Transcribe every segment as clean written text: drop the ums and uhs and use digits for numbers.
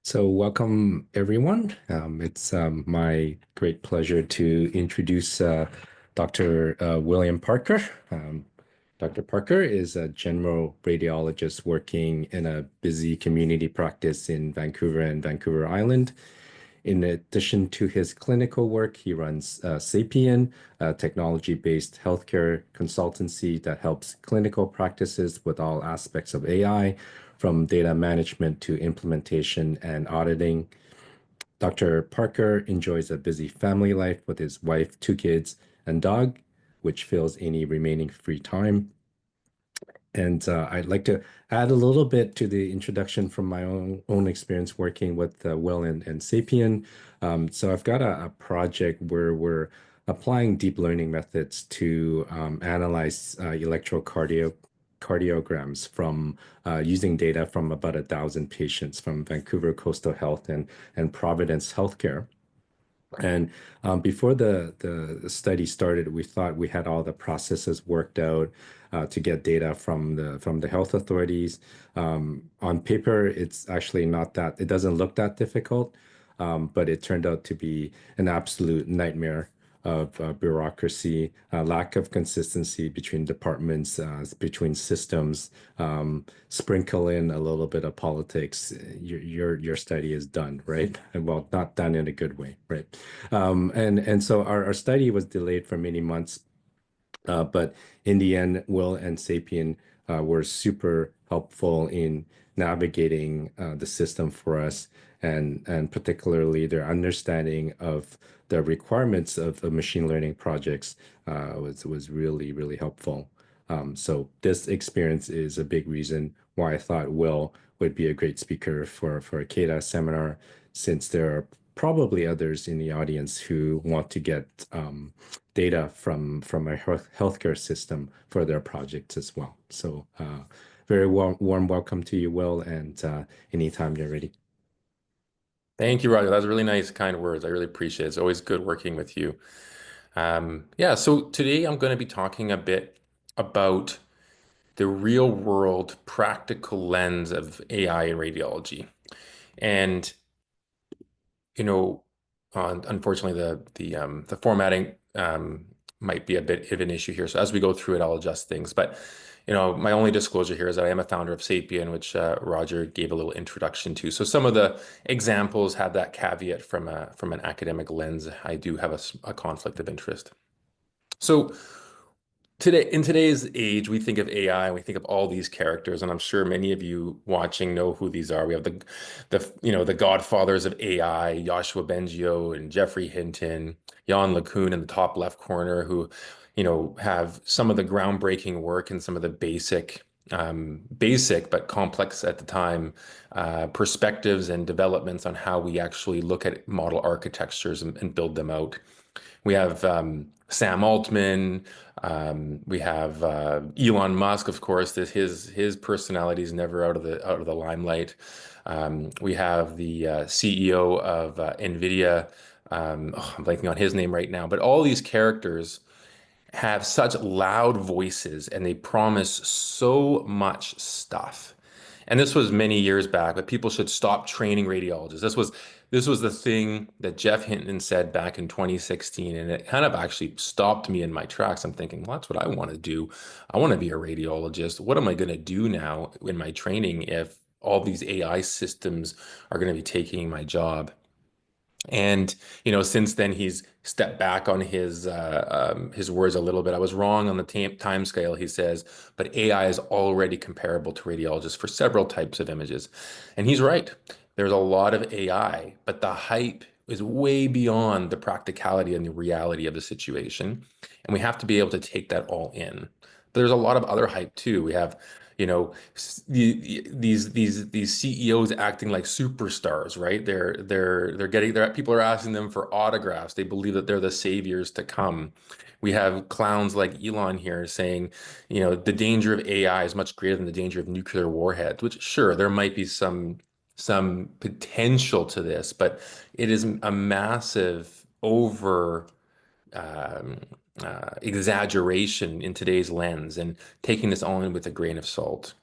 So, welcome everyone. It's my great pleasure to introduce Dr. William Parker. Dr. Parker is a general radiologist working in a busy community practice in Vancouver and Vancouver Island. In addition to his clinical work, he runs Sapien, a technology-based healthcare consultancy that helps clinical practices with all aspects of AI, from data management to implementation and auditing. Dr. Parker enjoys a busy family life with his wife, two kids, and dog, which fills any remaining free time. And I'd like to add a little bit to the introduction from my own experience working with Will and Sapien. So I've got a project where we're applying deep learning methods to analyze electrocardiograms from using data from about 1,000 patients from Vancouver Coastal Health and Providence Healthcare. And before the study started, we thought we had all the processes worked out to get data from the health authorities. On paper, it's actually not that, it doesn't look that difficult, but it turned out to be an absolute nightmare of bureaucracy, lack of consistency between departments, between systems, sprinkle in a little bit of politics. Your study is done, right? Well, not done in a good way, right? And so our study was delayed for many months, but in the end, Will and Sapien were super helpful in navigating the system for us, and particularly their understanding of the requirements of machine learning projects was really helpful. So this experience is a big reason why I thought Will would be a great speaker for a CAIDA seminar, since there are probably others in the audience who want to get data from a healthcare system for their projects as well. So very warm welcome to you, Will, and anytime you're ready. Thank you, Roger. That's really nice, kind words. I really appreciate it. It's always good working with you. Yeah, so today I'm going to be talking a bit about the real world practical lens of AI in radiology. And, you know, unfortunately, the formatting might be a bit of an issue here. So as we go through it, I'll adjust things. But my only disclosure here is that I am a founder of Sapien, which Roger gave a little introduction to. So some of the examples have that caveat from an academic lens. I do have a conflict of interest. So in today's age, we think of AI and we think of all these characters, and I'm sure many of you watching know who these are. We have the godfathers of AI, Joshua Bengio and Jeffrey Hinton, Jan LeCun in the top left corner, who have some of the groundbreaking work and some of the basic but complex at the time perspectives and developments on how we actually look at model architectures and build them out. We have Sam Altman. We have Elon Musk, of course. His personality is never out of the limelight. We have the CEO of NVIDIA. I'm blanking on his name right now, but all these characters have such loud voices and they promise so much stuff. And this was many years back, but people should stop training radiologists. This was the thing that Jeff Hinton said back in 2016, and it kind of actually stopped me in my tracks. I'm thinking, well, that's what I want to do. I want to be a radiologist. What am I going to do now in my training if all these AI systems are going to be taking my job? And since then he's stepped back on his words a little bit. I was wrong on the time scale, he says, but AI is already comparable to radiologists for several types of images. And he's right. There's a lot of AI, but the hype is way beyond the practicality and the reality of the situation. And we have to be able to take that all in. But there's a lot of other hype too. We have these CEOs acting like superstars, right? People are asking them for autographs. They believe that they're the saviors to come. We have clowns like Elon here saying, the danger of AI is much greater than the danger of nuclear warheads, which sure, there might be some potential to this, but it is a massive over um, exaggeration in today's lens, and taking this all in with a grain of salt.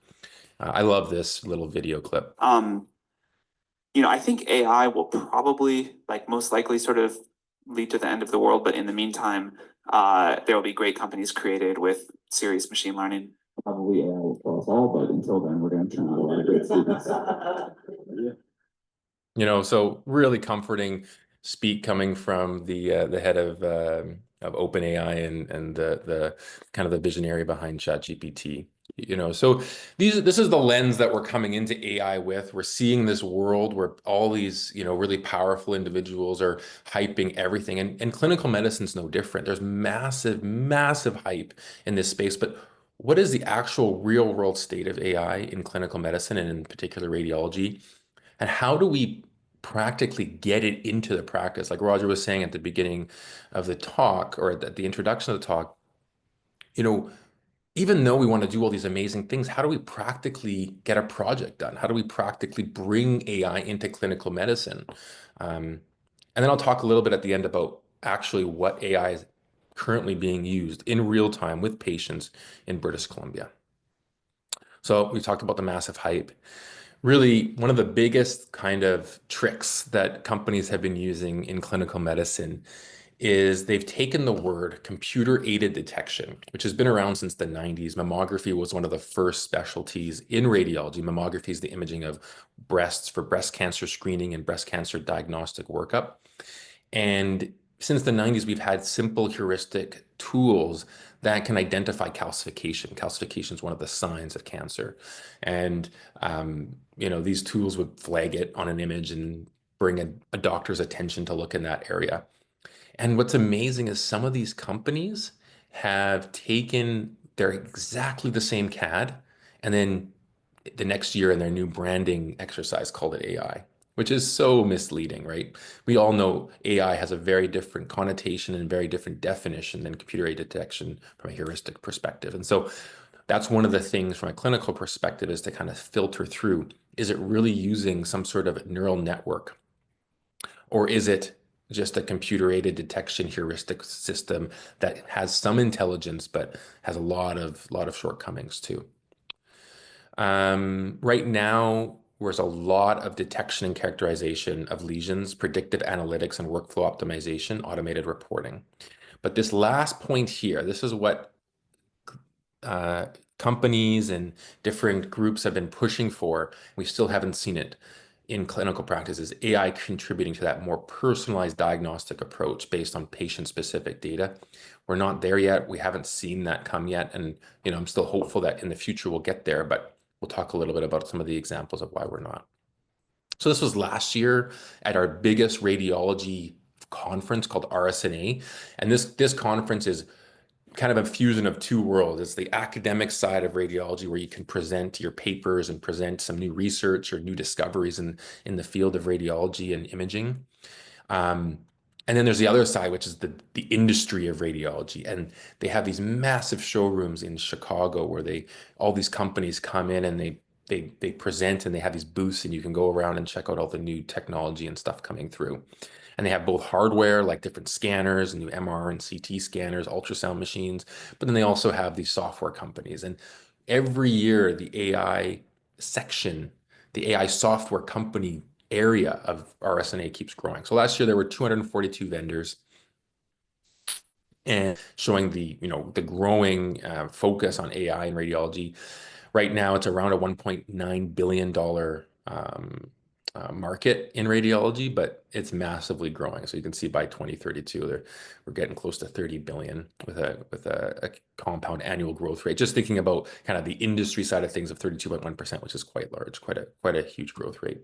I love this little video clip. I think AI will probably, like most likely, sort of lead to the end of the world. But in the meantime, there will be great companies created with serious machine learning. Probably AI will kill us all, but until then, we're going to turn out a lot of great students. So really comforting speak coming from the head of OpenAI and the kind of the visionary behind ChatGPT. So this is the lens that we're coming into AI with. We're seeing this world where all these, really powerful individuals are hyping everything, and clinical medicine's no different. There's massive, massive hype in this space, but what is the actual real world state of AI in clinical medicine and in particular radiology? And how do we practically get it into the practice? Like Roger was saying at the beginning of the talk or at the introduction of the talk, you know, even though we want to do all these amazing things, how do we practically get a project done? How do we practically bring AI into clinical medicine? And then I'll talk a little bit at the end about actually what AI is currently being used in real time with patients in British Columbia. So we talked about the massive hype. Really, one of the biggest kind of tricks that companies have been using in clinical medicine is they've taken the word computer-aided detection, which has been around since the 90s. Mammography was one of the first specialties in radiology. Mammography is the imaging of breasts for breast cancer screening and breast cancer diagnostic workup. And since the 90s, we've had simple heuristic tools that can identify calcification. Calcification is one of the signs of cancer. And, these tools would flag it on an image and bring a doctor's attention to look in that area. And what's amazing is some of these companies have taken they're exactly the same CAD and then the next year in their new branding exercise called it AI, which is so misleading, right? We all know AI has a very different connotation and very different definition than computer-aided detection from a heuristic perspective. And so that's one of the things from a clinical perspective is to kind of filter through, is it really using some sort of neural network or is it just a computer-aided detection heuristic system that has some intelligence but has a lot of shortcomings too? Right now, there's a lot of detection and characterization of lesions, predictive analytics and workflow optimization, automated reporting. But this last point here, this is what companies and different groups have been pushing for. We still haven't seen it in clinical practice, is AI contributing to that more personalized diagnostic approach based on patient-specific data. We're not there yet. We haven't seen that come yet. And, I'm still hopeful that in the future we'll get there, but we'll talk a little bit about some of the examples of why we're not. So this was last year at our biggest radiology conference called RSNA. And this conference is kind of a fusion of two worlds. It's the academic side of radiology where you can present your papers and present some new research or new discoveries in the field of radiology and imaging. And then there's the other side, which is the industry of radiology. And they have these massive showrooms in Chicago where all these companies come in and they present and they have these booths and you can go around and check out all the new technology and stuff coming through. And they have both hardware, like different scanners, new MR and CT scanners, ultrasound machines, but then they also have these software companies. And every year, the AI section, the AI software company area of RSNA keeps growing. So last year, there were 242 vendors and showing the growing focus on AI in radiology. Right now, it's around a $1.9 billion market in radiology, but it's massively growing. So you can see by 2032, we're getting close to 30 billion with a compound annual growth rate. Just thinking about kind of the industry side of things of 32.1%, which is quite large, quite a huge growth rate.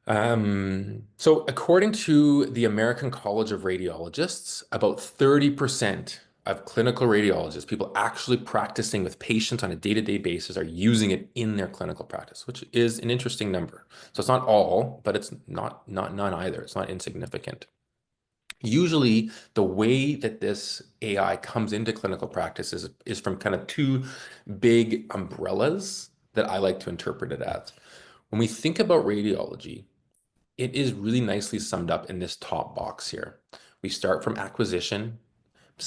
So according to the American College of Radiologists, about 30% of clinical radiologists, people actually practicing with patients on a day-to-day basis, are using it in their clinical practice, which is an interesting number. So it's not all, but it's not none either. It's not insignificant. Usually, the way that this AI comes into clinical practice is from kind of two big umbrellas that I like to interpret it as. When we think about radiology, it is really nicely summed up in this top box here. We start from acquisition,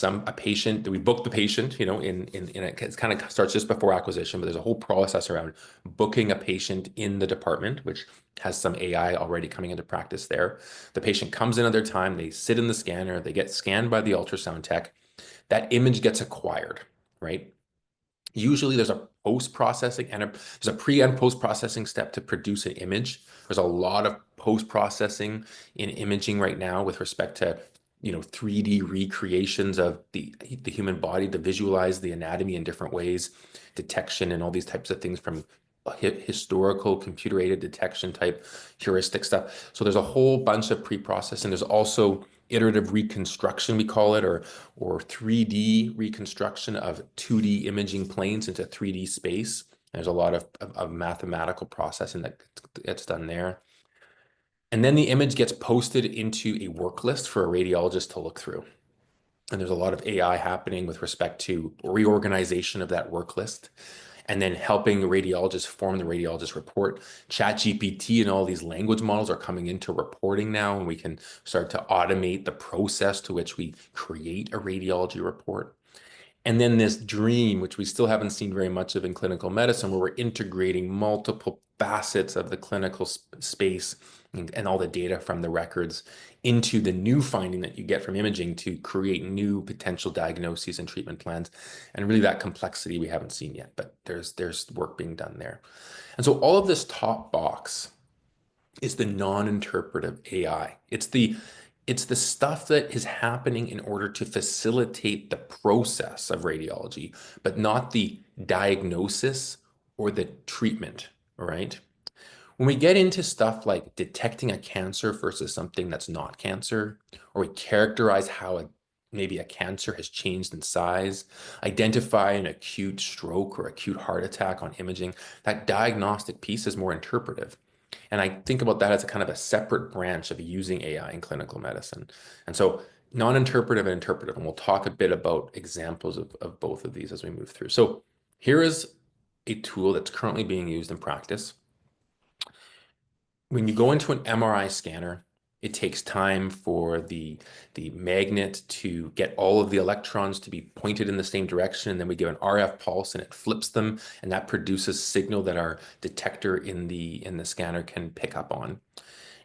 a patient, we book the patient, you know, it kind of starts just before acquisition, but there's a whole process around booking a patient in the department, which has some AI already coming into practice there. The patient comes in at their time, they sit in the scanner, they get scanned by the ultrasound tech. That image gets acquired, right? Usually there's a post-processing and there's a pre and post-processing step to produce an image. There's a lot of post-processing in imaging right now with respect to, you know, 3D recreations of the human body to visualize the anatomy in different ways, detection and all these types of things from historical computer-aided detection type heuristic stuff. So there's a whole bunch of pre-processing. There's also iterative reconstruction, we call it, or 3D reconstruction of 2D imaging planes into 3D space. There's a lot of mathematical processing that gets done there. And then the image gets posted into a work list for a radiologist to look through. And there's a lot of AI happening with respect to reorganization of that work list, and then helping radiologists form the radiologist report. ChatGPT and all these language models are coming into reporting now, and we can start to automate the process to which we create a radiology report. And then this dream, which we still haven't seen very much of in clinical medicine, where we're integrating multiple facets of the clinical space and all the data from the records into the new finding that you get from imaging to create new potential diagnoses and treatment plans. And really that complexity we haven't seen yet, but there's work being done there. And so all of this top box is the non-interpretive AI. It's the stuff that is happening in order to facilitate the process of radiology, but not the diagnosis or the treatment, right? When we get into stuff like detecting a cancer versus something that's not cancer, or we characterize how maybe a cancer has changed in size, identify an acute stroke or acute heart attack on imaging, that diagnostic piece is more interpretive. And I think about that as a kind of a separate branch of using AI in clinical medicine. And so non-interpretive and interpretive, and we'll talk a bit about examples of both of these as we move through. So here is a tool that's currently being used in practice. When you go into an MRI scanner, it takes time for the magnet to get all of the electrons to be pointed in the same direction. And then we give an RF pulse and it flips them, and that produces signal that our detector in the scanner can pick up on.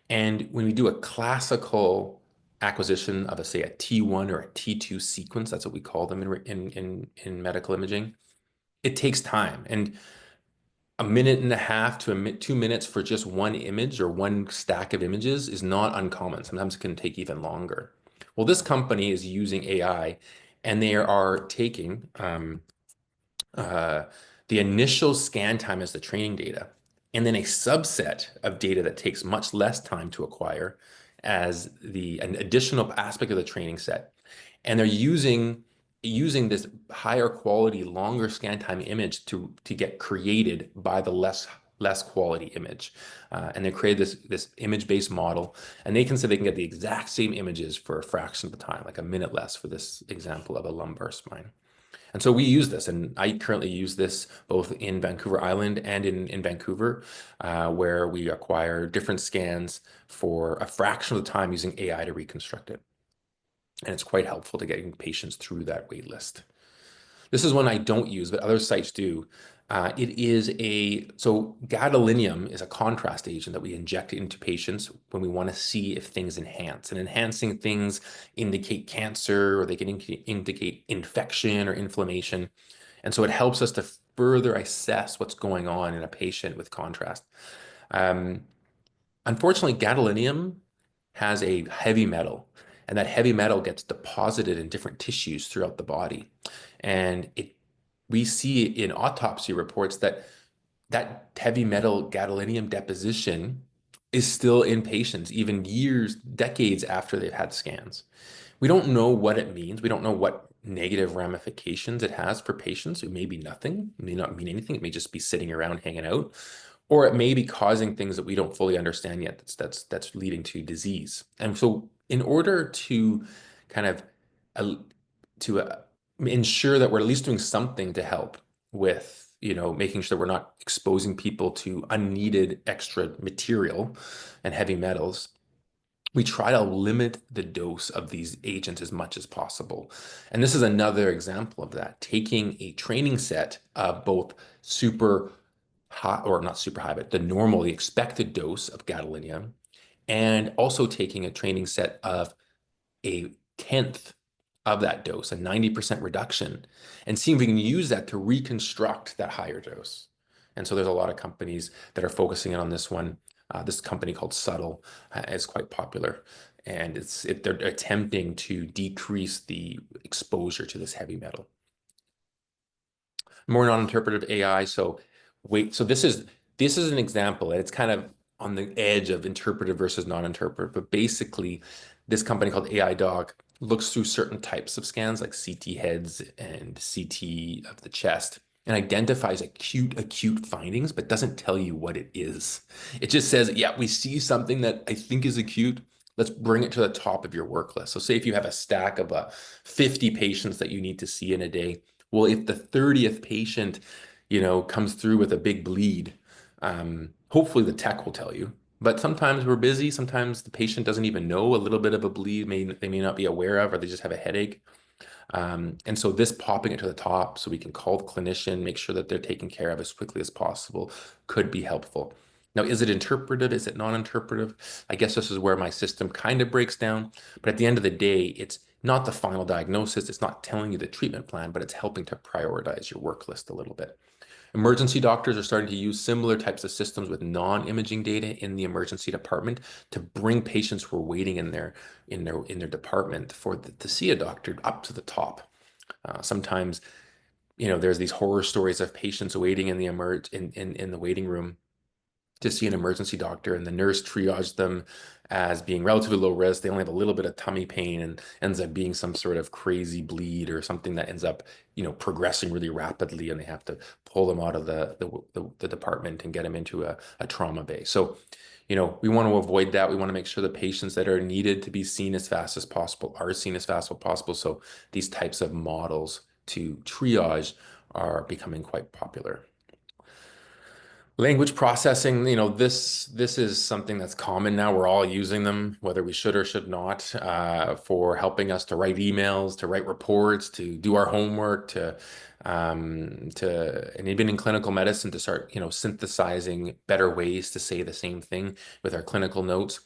And when we do a classical acquisition of say a T1 or a T2 sequence, that's what we call them in medical imaging, it takes time. And a minute and a half to 2 minutes for just one image or one stack of images is not uncommon. Sometimes it can take even longer. Well, this company is using AI, and they are taking the initial scan time as the training data, and then a subset of data that takes much less time to acquire as an additional aspect of the training set. And they're using this higher quality, longer scan time image to get created by the less quality image. And they created this image-based model, and they can say they can get the exact same images for a fraction of the time, like a minute less for this example of a lumbar spine. And so we use this, and I currently use this both in Vancouver Island and in Vancouver, where we acquire different scans for a fraction of the time using AI to reconstruct it. And it's quite helpful to getting patients through that wait list. This is one I don't use, but other sites do. So gadolinium is a contrast agent that we inject into patients when we want to see if things enhance. And enhancing things indicate cancer, or they can indicate infection or inflammation. And so it helps us to further assess what's going on in a patient with contrast. Unfortunately, gadolinium has a heavy metal, and that heavy metal gets deposited in different tissues throughout the body. And we see in autopsy reports that heavy metal gadolinium deposition is still in patients, even years, decades after they've had scans. We don't know what it means. We don't know what negative ramifications it has for patients. It may be nothing. It may not mean anything. It may just be sitting around hanging out, or it may be causing things that we don't fully understand yet that's leading to disease. And so in order to kind of ensure that we're at least doing something to help with, making sure that we're not exposing people to unneeded extra material and heavy metals, we try to limit the dose of these agents as much as possible. And this is another example of that, taking a training set of both super high, or not super high, but the normal, the expected dose of gadolinium, and also taking a training set of a tenth of that dose, a 90% reduction, and seeing if we can use that to reconstruct that higher dose. And so there's a lot of companies that are focusing on this one. This company called Subtle is quite popular, and they're attempting to decrease the exposure to this heavy metal. More non-interpretive AI. So this is an example, and it's kind of on the edge of interpretive versus non-interpretive, but basically this company called AI Doc looks through certain types of scans like CT heads and CT of the chest and identifies acute findings, but doesn't tell you what it is. It just says, yeah, we see something that I think is acute. Let's bring it to the top of your work list. So say if you have a stack of 50 patients that you need to see in a day, well, if the 30th patient, comes through with a big bleed, hopefully the tech will tell you. But sometimes we're busy. Sometimes the patient doesn't even know a little bit of a bleed they may not be aware of, or they just have a headache. And so this popping it to the top so we can call the clinician, make sure that they're taken care of as quickly as possible could be helpful. Now, is it interpretive? Is it non-interpretive? I guess this is where my system kind of breaks down. But at the end of the day, it's not the final diagnosis. It's not telling you the treatment plan, but it's helping to prioritize your work list a little bit. Emergency doctors are starting to use similar types of systems with non-imaging data in the emergency department to bring patients who are waiting in their department to see a doctor up to the top. Sometimes, there's these horror stories of patients waiting in the waiting room to see an emergency doctor, and the nurse triaged them as being relatively low risk. They only have a little bit of tummy pain and ends up being some sort of crazy bleed or something that ends up, progressing really rapidly, and they have to pull them out of the department and get them into a trauma bay. So, we want to avoid that. We want to make sure the patients that are needed to be seen as fast as possible are seen as fast as possible. So these types of models to triage are becoming quite popular. Language processing, this is something that's common now. We're all using them, whether we should or should not, for helping us to write emails, to write reports, to do our homework, and even in clinical medicine to start, synthesizing better ways to say the same thing with our clinical notes.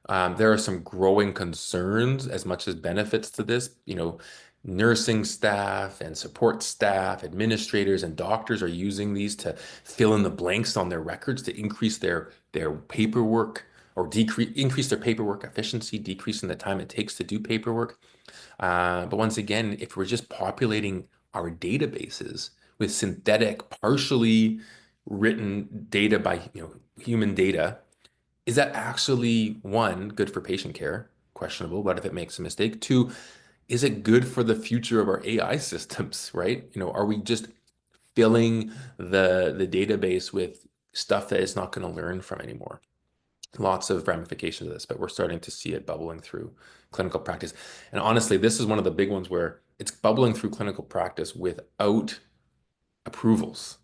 There are some growing concerns as much as benefits to this. Nursing staff and support staff, administrators and doctors are using these to fill in the blanks on their records to increase their paperwork or increase their paperwork efficiency, decreasing the time it takes to do paperwork. But once again, if we're just populating our databases with synthetic, partially written data by human data, is that actually, one, good for patient care? Questionable. What if it makes a mistake? Two, is it good for the future of our AI systems, right? Are we just filling the database with stuff that it's not going to learn from anymore? Lots of ramifications of this, but we're starting to see it bubbling through clinical practice. And honestly, this is one of the big ones where it's bubbling through clinical practice without approvals,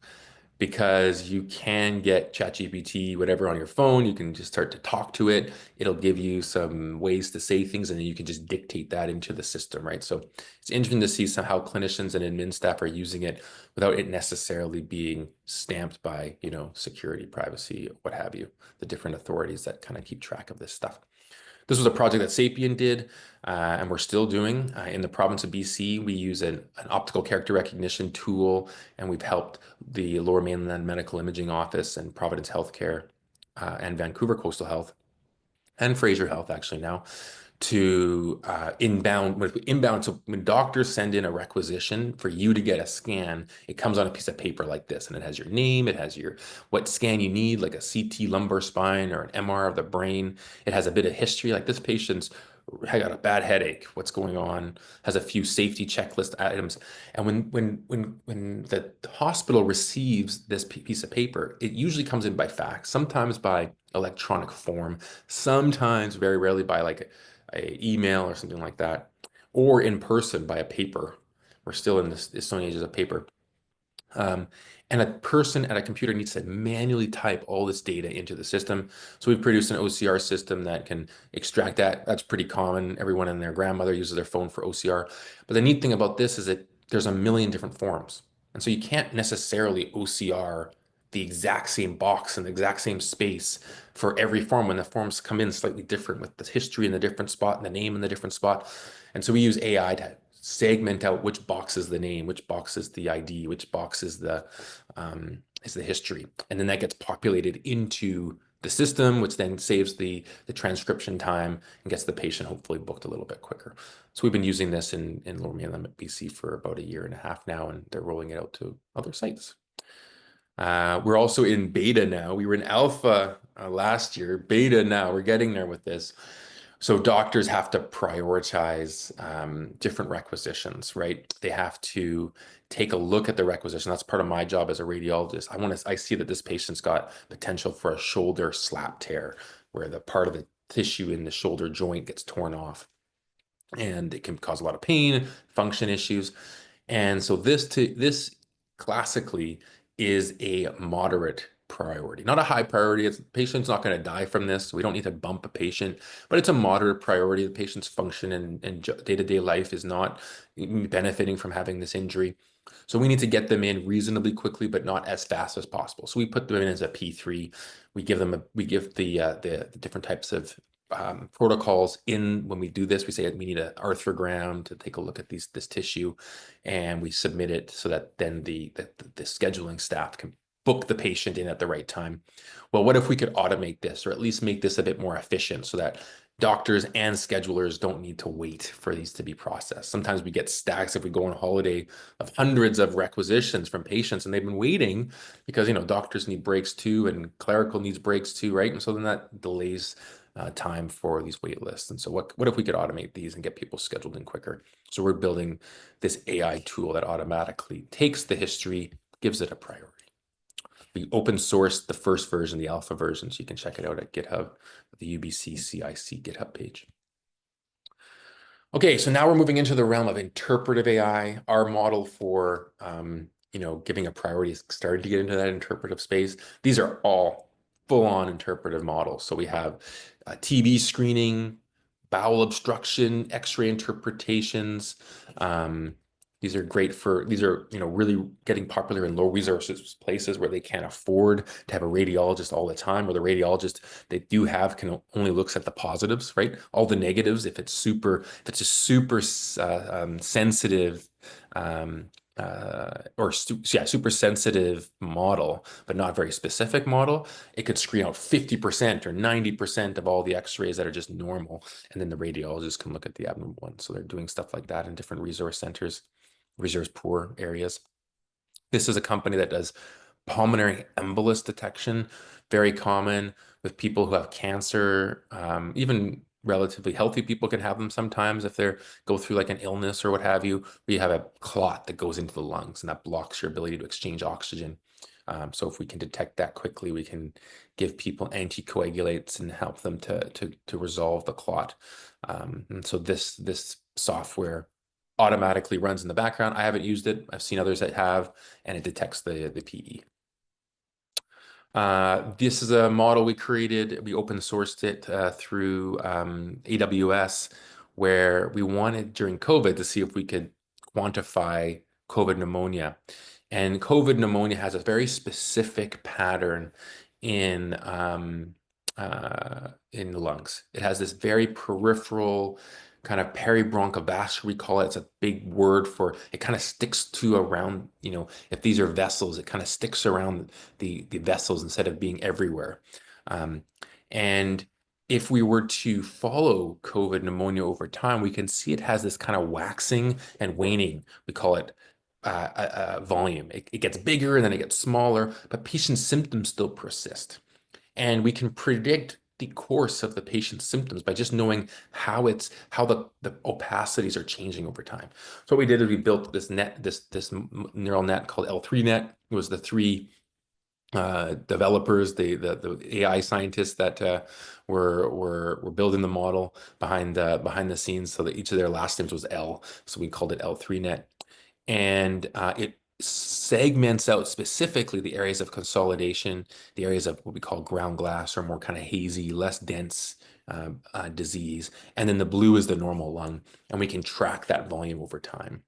because you can get ChatGPT, whatever, on your phone. You can just start to talk to it. It'll give you some ways to say things, and then you can just dictate that into the system, right? So it's interesting to see how clinicians and admin staff are using it without it necessarily being stamped by, security, privacy, what have you, the different authorities that kind of keep track of this stuff. This was a project that Sapien did, and we're still doing. In the province of BC, we use an optical character recognition tool, and we've helped the Lower Mainland Medical Imaging Office and Providence Healthcare and Vancouver Coastal Health and Fraser Health actually now to inbound. So when doctors send in a requisition for you to get a scan, it comes on a piece of paper like this, and it has your name, it has what scan you need, like a CT lumbar spine or an MR of the brain. It has a bit of history, like this patient's got a bad headache, what's going on, has a few safety checklist items. And when the hospital receives this piece of paper, it usually comes in by fax, sometimes by electronic form, sometimes, very rarely, by like a email or something like that, or in person by a paper. We're still in this Stone Ages of paper. And a person at a computer needs to manually type all this data into the system. So we've produced an OCR system that can extract that. That's pretty common. Everyone and their grandmother uses their phone for OCR. But the neat thing about this is that there's a million different forms. And so you can't necessarily OCR the exact same box and the exact same space for every form when the forms come in slightly different with the history in the different spot and the name in the different spot. And so we use AI to segment out which box is the name, which box is the ID, which box is the history. And then that gets populated into the system, which then saves the transcription time and gets the patient hopefully booked a little bit quicker. So we've been using this in Lower Mainland BC for about 1.5 years now, and they're rolling it out to other sites. We're also in beta now. We were in alpha last year, beta now. We're getting there with this. So doctors have to prioritize different requisitions, right? They have to take a look at the requisition. That's part of my job as a radiologist. I see that this patient's got potential for a shoulder slap tear, where the part of the tissue in the shoulder joint gets torn off, and it can cause a lot of pain, function issues. And so this classically is a moderate priority, not a high priority. The patient's not going to die from this. So we don't need to bump a patient, but it's a moderate priority. The patient's function and day-to-day life is not benefiting from having this injury. So we need to get them in reasonably quickly, but not as fast as possible. So we put them in as a P3. We give the different types of protocols in. When we do this, we say we need an arthrogram to take a look at this tissue, and we submit it so that then the scheduling staff can book the patient in at the right time. Well, what if we could automate this, or at least make this a bit more efficient, so that doctors and schedulers don't need to wait for these to be processed? Sometimes we get stacks if we go on a holiday of hundreds of requisitions from patients, and they've been waiting because, doctors need breaks too, and clerical needs breaks too, right? And so then that delays time for these wait lists. And so what if we could automate these and get people scheduled in quicker? So we're building this AI tool that automatically takes the history, gives it a priority. We open sourced the first version, the alpha version, so you can check it out at GitHub, the UBC CIC GitHub page. Okay, so now we're moving into the realm of interpretive AI. Our model for giving a priority is starting to get into that interpretive space. These are all full-on interpretive models. So we have TB screening, bowel obstruction, X-ray interpretations. These are great for, really getting popular in low resources places where they can't afford to have a radiologist all the time, or the radiologist they do have can only looks at the positives, right? All the negatives, if it's super sensitive, super sensitive model, but not very specific model, it could screen out 50% or 90% of all the X-rays that are just normal, and then the radiologist can look at the abnormal ones. So they're doing stuff like that in different resource centers, resource poor areas. This is a company that does pulmonary embolus detection, very common with people who have cancer. Even relatively healthy people can have them sometimes if they go through like an illness or what have you. We have a clot that goes into the lungs, and that blocks your ability to exchange oxygen. So if we can detect that quickly, we can give people anticoagulates and help them to resolve the clot. And so this software automatically runs in the background. I haven't used it. I've seen others that have, and it detects the PE. This is a model we created. We open sourced it through AWS, where we wanted during COVID to see if we could quantify COVID pneumonia. And COVID pneumonia has a very specific pattern in the lungs. It has this very peripheral kind of peribronchovascular, we call it. It's a big word for, it kind of sticks to around, if these are vessels, it kind of sticks around the vessels instead of being everywhere. And if we were to follow COVID pneumonia over time, we can see it has this kind of waxing and waning. We call it volume. It gets bigger and then it gets smaller, but patient symptoms still persist. And we can predict the course of the patient's symptoms by just knowing how the opacities are changing over time. So what we did is we built this neural net called L3net. It was the three developers, the AI scientists that were building the model behind the scenes, so that each of their last names was L. So we called it L3net. And it segments out specifically the areas of consolidation, the areas of what we call ground glass or more kind of hazy, less dense disease. And then the blue is the normal lung, and we can track that volume over time.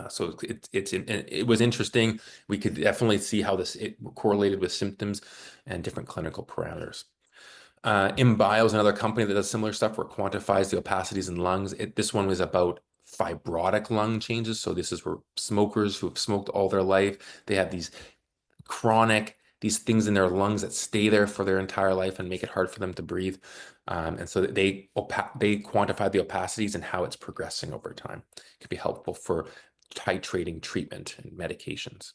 So it was interesting. We could definitely see how it correlated with symptoms and different clinical parameters. InBio is another company that does similar stuff where it quantifies the opacities in lungs. This one was about fibrotic lung changes. So this is for smokers who have smoked all their life. They have these things in their lungs that stay there for their entire life and make it hard for them to breathe. And so they quantify the opacities and how it's progressing over time. It can be helpful for titrating treatment and medications.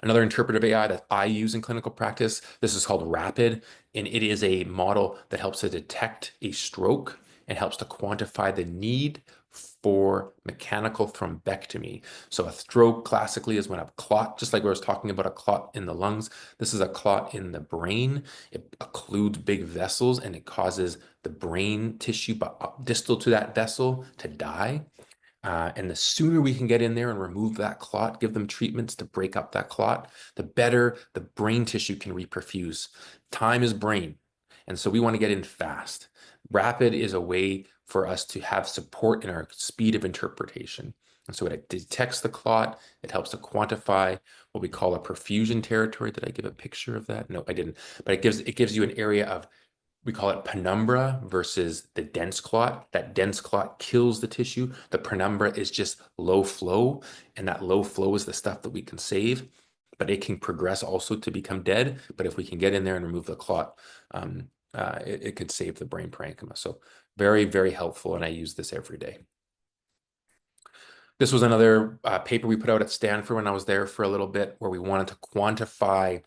Another interpretive AI that I use in clinical practice, this is called RAPID, and it is a model that helps to detect a stroke and helps to quantify the need for mechanical thrombectomy. So a stroke classically is when a clot, just like I was talking about a clot in the lungs, this is a clot in the brain. It occludes big vessels and it causes the brain tissue distal to that vessel to die. And the sooner we can get in there and remove that clot, give them treatments to break up that clot, the better the brain tissue can reperfuse. Time is brain. And so we want to get in fast. Rapid is a way for us to have support in our speed of interpretation. And so it detects the clot. It helps to quantify what we call a perfusion territory. Did I give a picture of that? No, I didn't. But it gives you an area of, we call it penumbra versus the dense clot. That dense clot kills the tissue. The penumbra is just low flow, and that low flow is the stuff that we can save, but it can progress also to become dead. But if we can get in there and remove the clot, it could save the brain parenchyma. So very, very helpful, and I use this every day. This was another paper we put out at Stanford when I was there for a little bit, where we wanted to quantify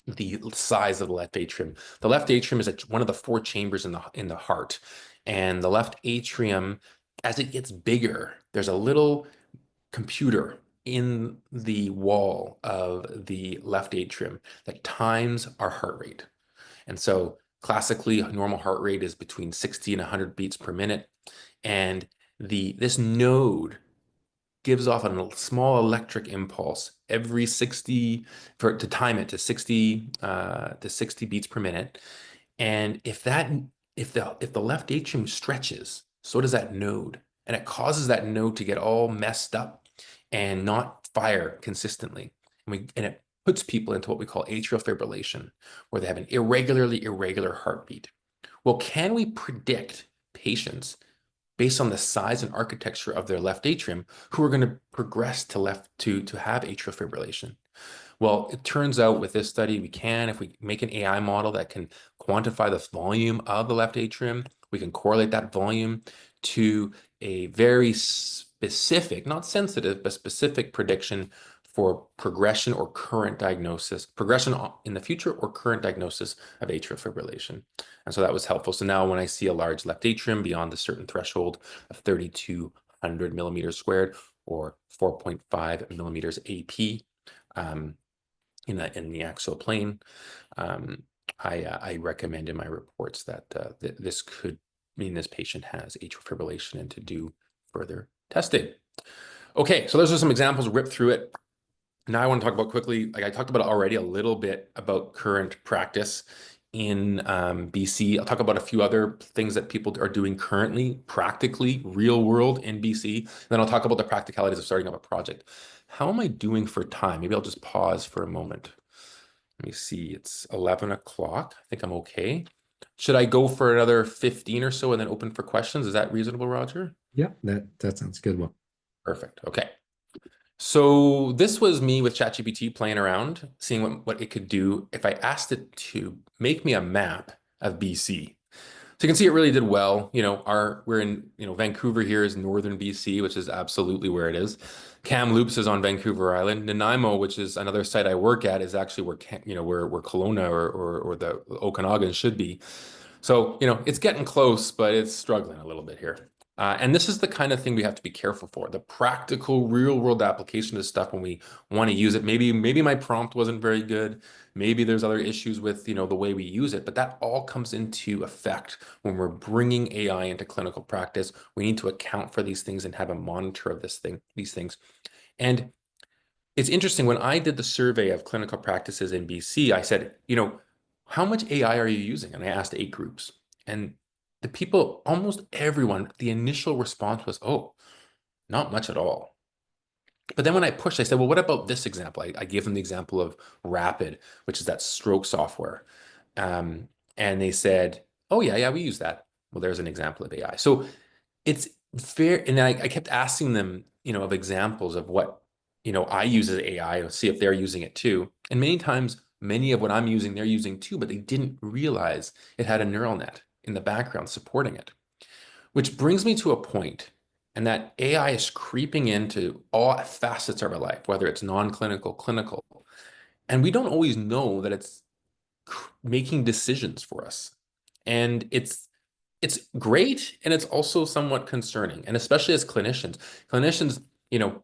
the size of the left atrium. The left atrium is one of the 4 chambers in the heart, and the left atrium, as it gets bigger, there's a little computer in the wall of the left atrium that times our heart rate. And so classically, normal heart rate is between 60 and 100 beats per minute, and this node gives off a small electric impulse every 60 to time it to 60 beats per minute. And if the left atrium stretches, so does that node, and it causes that node to get all messed up and not fire consistently. And it puts people into what we call atrial fibrillation, where they have an irregular heartbeat. Well, can we predict patients based on the size and architecture of their left atrium who are going to progress to have atrial fibrillation? Well, it turns out with this study, if we make an AI model that can quantify the volume of the left atrium, we can correlate that volume to a very specific, not sensitive, but specific prediction for progression or current diagnosis, progression in the future or current diagnosis of atrial fibrillation. And so that was helpful. So now when I see a large left atrium beyond a certain threshold of 3,200 millimeters squared or 4.5 millimeters AP in the axial plane, I recommend in my reports that this could mean this patient has atrial fibrillation and to do further testing. Okay, so those are some examples, rip through it. Now I want to talk about quickly, like I talked about already a little bit about current practice in BC. I'll talk about a few other things that people are doing currently, practically, real world in BC. Then I'll talk about the practicalities of starting up a project. How am I doing for time? Maybe I'll just pause for a moment. Let me see, it's 11 o'clock. I think I'm okay. Should I go for another 15 or so and then open for questions? Is that reasonable, Roger? Yeah, that sounds good. Well, perfect. Okay. So this was me with ChatGPT playing around, seeing what it could do if I asked it to make me a map of BC. So you can see it really did well. We're in, Vancouver here is northern BC, which is absolutely where it is. Kamloops is on Vancouver Island. Nanaimo, which is another site I work at, is actually where Kelowna or the Okanagan should be. So, it's getting close, but it's struggling a little bit here. And this is the kind of thing we have to be careful for. The practical, real-world application of stuff when we want to use it. Maybe my prompt wasn't very good. Maybe there's other issues with, the way we use it. But that all comes into effect when we're bringing AI into clinical practice. We need to account for these things and have a monitor of these things. And it's interesting, when I did the survey of clinical practices in BC, I said, how much AI are you using? And I asked 8 groups. And the people, almost everyone, the initial response was, oh, not much at all. But then when I pushed, I said, well, what about this example? I gave them the example of Rapid, which is that stroke software. And they said, oh, yeah, we use that. Well, there's an example of AI. So it's fair. And I kept asking them, of examples of what, I use as AI, see if they're using it too. And many times, many of what I'm using, they're using too, but they didn't realize it had a neural net in the background supporting it. Which brings me to a point, and that AI is creeping into all facets of our life, whether it's non-clinical, clinical, and we don't always know that it's making decisions for us. And it's great, and it's also somewhat concerning, and especially as clinicians,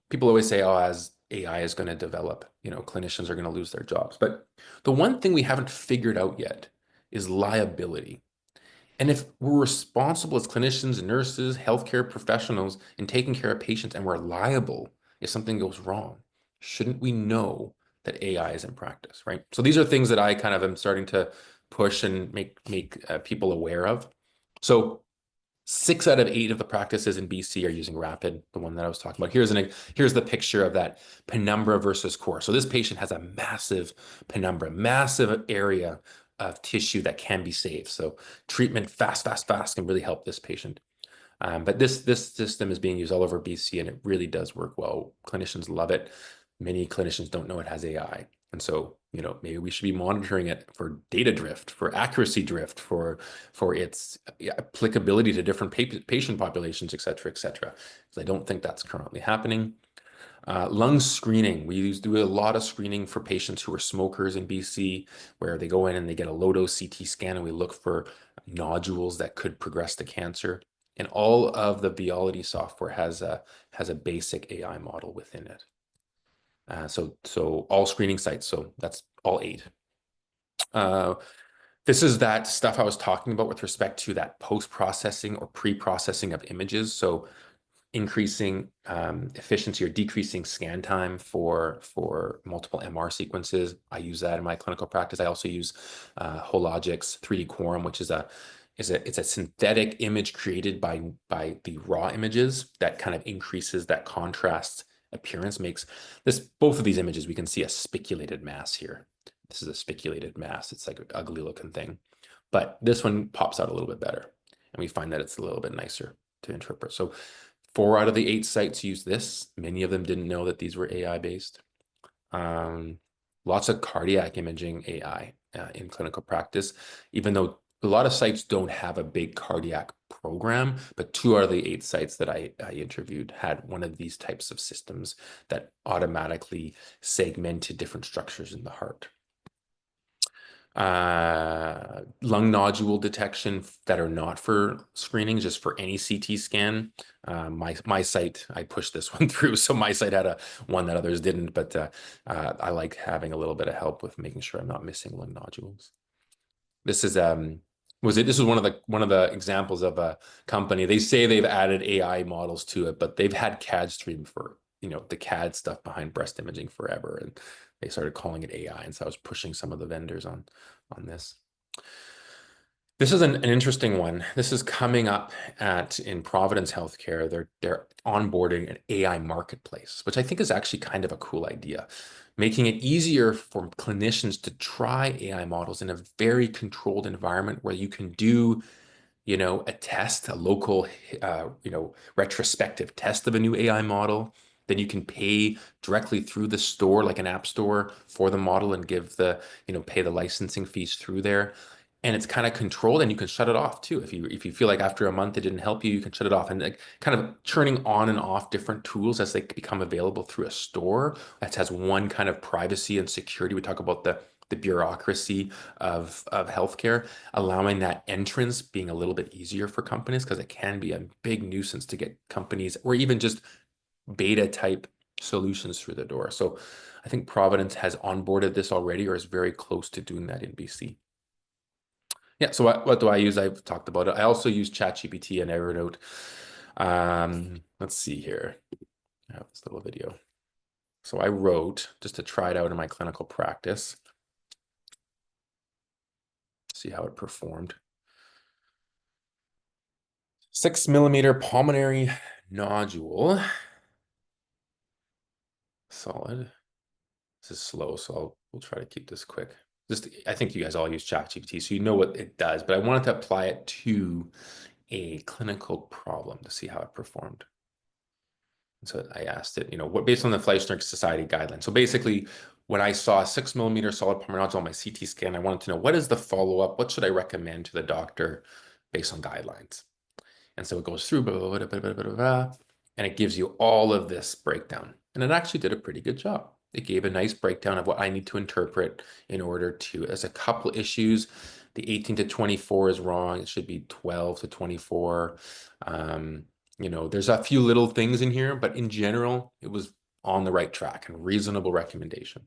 people always say, oh, as AI is going to develop, clinicians are going to lose their jobs. But the one thing we haven't figured out yet is liability. And if we're responsible as clinicians, nurses, healthcare professionals in taking care of patients, and we're liable if something goes wrong, shouldn't we know that AI is in practice, right? So these are things that I kind of am starting to push and make people aware of. So 6 out of 8 of the practices in BC are using Rapid, the one that I was talking about. Here's the picture of that penumbra versus core. So this patient has a massive penumbra, massive area of tissue that can be saved. So treatment fast can really help this patient. But this system is being used all over BC, and it really does work well. Clinicians love it. Many clinicians don't know it has AI. And so, maybe we should be monitoring it for data drift, for accuracy drift, for its applicability to different patient populations, et cetera, because I don't think that's currently happening. Lung screening. We do a lot of screening for patients who are smokers in BC, where they go in and they get a low-dose CT scan, and we look for nodules that could progress to cancer. And all of the Radiology software has a basic AI model within it. So all screening sites, so that's all 8. This is that stuff I was talking about with respect to that post-processing or pre-processing of images. So increasing efficiency or decreasing scan time for multiple MR sequences. I use that in my clinical practice. I also use Hologic's 3D Quorum, which is it's a synthetic image created by the raw images that kind of increases that contrast appearance. Makes both of these images, we can see a spiculated mass here. This is a spiculated mass. It's like an ugly looking thing, but this one pops out a little bit better, and we find that it's a little bit nicer to interpret. So 4 out of the 8 sites use this. Many of them didn't know that these were AI based. Lots of cardiac imaging AI in clinical practice, even though a lot of sites don't have a big cardiac program, but 2 out of the 8 sites that I interviewed had one of these types of systems that automatically segmented different structures in the heart. Lung nodule detection that are not for screening, just for any CT scan. My site, I pushed this one through, so my site had one that others didn't, but I like having a little bit of help with making sure I'm not missing lung nodules. This is this is one of the examples of a company. They say they've added AI models to it, but they've had CAD stream for the CAD stuff behind breast imaging forever, and they started calling it AI. And so I was pushing some of the vendors on this. This is an interesting one. This is coming up in Providence Healthcare. They're onboarding an AI marketplace, which I think is actually kind of a cool idea, making it easier for clinicians to try AI models in a very controlled environment where you can do a test, a local, retrospective test of a new AI model. Then you can pay directly through the store, like an app store, for the model and give pay the licensing fees through there. And it's kind of controlled, and you can shut it off too. If you feel like after a month it didn't help you, you can shut it off. And like kind of turning on and off different tools as they become available through a store that has one kind of privacy and security. We talk about the bureaucracy of healthcare, allowing that entrance being a little bit easier for companies, because it can be a big nuisance to get companies or even just beta type solutions through the door. So I think Providence has onboarded this already, or is very close to doing that in BC. Yeah, so what do I use? I've talked about it. I also use ChatGPT and Evernote. Let's see here. I have this little video. So I wrote, just to try it out in my clinical practice, see how it performed. 6 millimeter pulmonary nodule. Solid. This is slow, so we'll try to keep this quick. I think you guys all use ChatGPT, so you know what it does, but I wanted to apply it to a clinical problem to see how it performed. And so I asked it, what based on the Fleischner Society guidelines. So basically, when I saw a 6 millimeter solid pulmonary nodule on my CT scan, I wanted to know, what is the follow-up? What should I recommend to the doctor based on guidelines? And so it goes through, blah, blah, blah, blah, blah, blah, and it gives you all of this breakdown. And it actually did a pretty good job. It gave a nice breakdown of what I need to interpret in order to, there's a couple issues. The 18 to 24 is wrong. It should be 12 to 24. There's a few little things in here, but in general, it was on the right track and reasonable recommendation.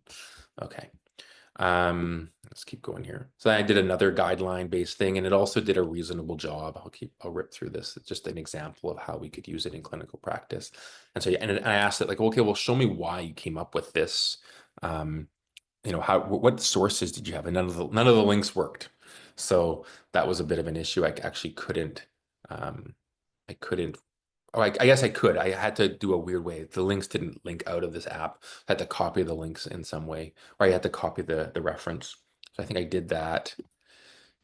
Okay. Let's keep going here. So I did another guideline-based thing, and it also did a reasonable job. I'll rip through this. It's just an example of how we could use it in clinical practice. And so, and I asked it like, okay, well, show me why you came up with this. What sources did you have? And none of the links worked. So that was a bit of an issue. I actually couldn't. Oh, I guess I could. I had to do a weird way. The links didn't link out of this app. I had to copy the links in some way, or I had to copy the reference. So I think I did that.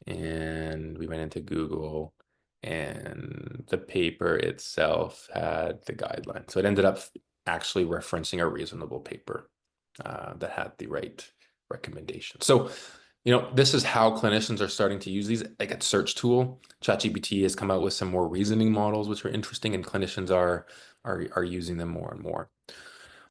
And we went into Google, and the paper itself had the guideline. So it ended up actually referencing a reasonable paper that had the right recommendation. So this is how clinicians are starting to use these, like a search tool. ChatGPT has come out with some more reasoning models, which are interesting, and clinicians are using them more and more.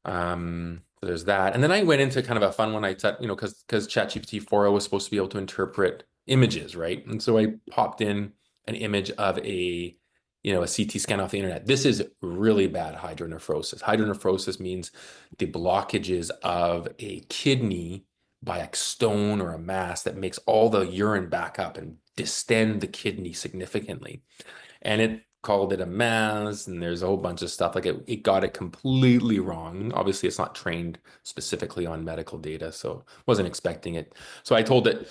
So there's that. And then I went into kind of a fun one. I said, because ChatGPT 4.0 was supposed to be able to interpret images, right? And so I popped in an image of a CT scan off the internet. This is really bad hydronephrosis. Hydronephrosis means the blockages of a kidney by a stone or a mass that makes all the urine back up and distend the kidney significantly. And it called it a mass, and there's a whole bunch of stuff. Like it got it completely wrong. Obviously, it's not trained specifically on medical data, so wasn't expecting it. So I told it,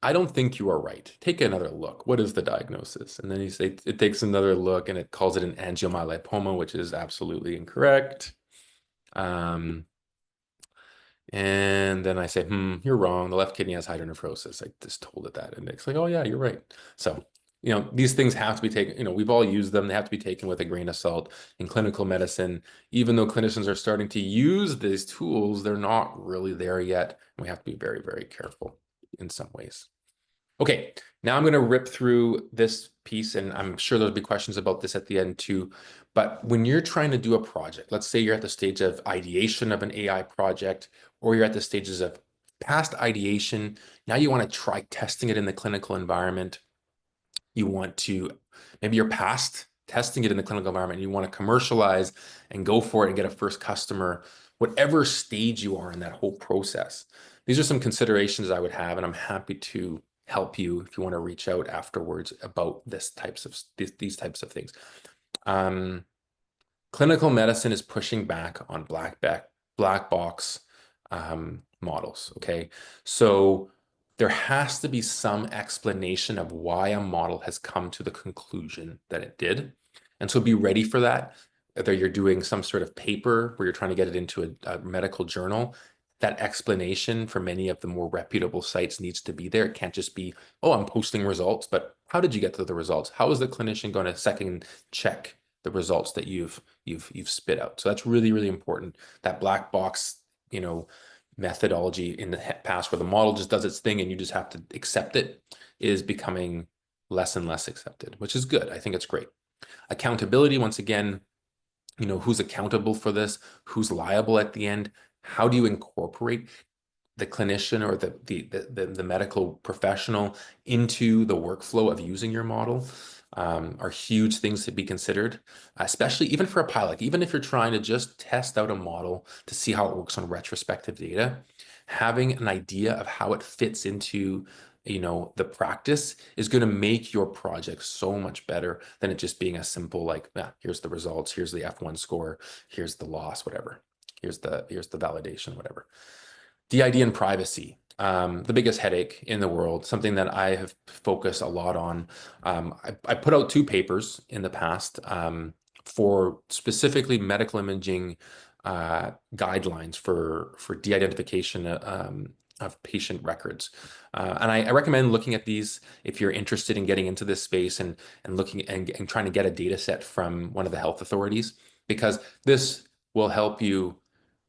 I don't think you are right. Take another look. What is the diagnosis? And then it takes another look, and it calls it an angiomyolipoma, which is absolutely incorrect. And then I say, you're wrong. The left kidney has hydronephrosis. I just told it that. And it's like, oh yeah, you're right. So, these things have to be taken, we've all used them. They have to be taken with a grain of salt in clinical medicine. Even though clinicians are starting to use these tools, they're not really there yet. And we have to be very, very careful in some ways. Okay, now I'm going to rip through this piece, and I'm sure there'll be questions about this at the end too. But when you're trying to do a project, let's say you're at the stage of ideation of an AI project, or you're at the stages of past ideation, now you want to try testing it in the clinical environment. You want to, maybe you're past testing it in the clinical environment, and you want to commercialize and go for it and get a first customer, whatever stage you are in that whole process. These are some considerations I would have, and I'm happy to help you if you want to reach out afterwards about these types of things. Clinical medicine is pushing back on black box models. Okay, so there has to be some explanation of why a model has come to the conclusion that it did, and so be ready for that. Whether you're doing some sort of paper where you're trying to get it into a medical journal, that explanation for many of the more reputable sites needs to be there. It can't just be, oh, I'm posting results, but how did you get to the results? How is the clinician going to second check the results that you've spit out? So that's really, really important. That black box, methodology in the past where the model just does its thing and you just have to accept it is becoming less and less accepted, which is good. I think it's great. Accountability, once again, who's accountable for this? Who's liable at the end? How do you incorporate the clinician or the medical professional into the workflow of using your model? Are huge things to be considered, especially even for a pilot. Even if you're trying to just test out a model to see how it works on retrospective data, having an idea of how it fits into the practice is going to make your project so much better than it just being a simple like, here's the results, here's the F1 score, here's the loss, whatever. here's the validation, whatever. DID and privacy, the biggest headache in the world, something that I have focused a lot on. I put out 2 papers in the past for specifically medical imaging guidelines for de-identification of patient records. And I recommend looking at these if you're interested in getting into this space and looking and trying to get a data set from one of the health authorities, because this will help you.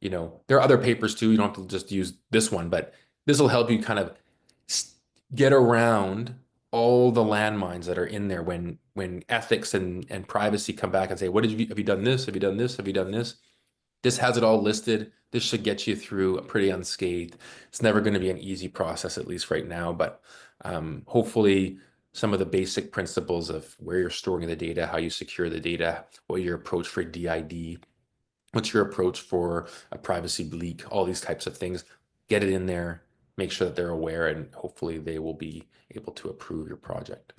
You know, there are other papers too. You don't have to just use this one, but this will help you kind of get around all the landmines that are in there when ethics and privacy come back and say, what have you done this? Have you done this? Have you done this? This has it all listed. This should get you through pretty unscathed. It's never going to be an easy process, at least right now, but hopefully some of the basic principles of where you're storing the data, how you secure the data, what your approach for DID, what's your approach for a privacy leak, all these types of things, get it in there, make sure that they're aware, and hopefully they will be able to approve your project.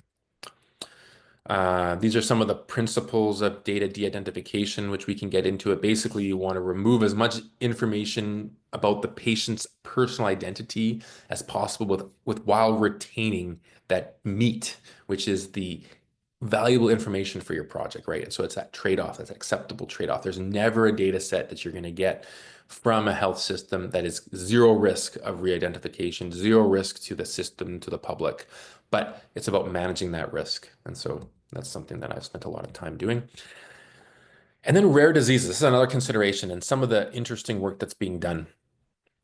These are some of the principles of data de-identification, which we can get into it. Basically, you want to remove as much information about the patient's personal identity as possible with while retaining that meat, which is the valuable information for your project, right? And so it's that trade-off, that's an acceptable trade-off. There's never a data set that you're going to get from a health system that is zero risk of re-identification, zero risk to the system, to the public, but it's about managing that risk. And so that's something that I've spent a lot of time doing. And then rare diseases, this is another consideration, and some of the interesting work that's being done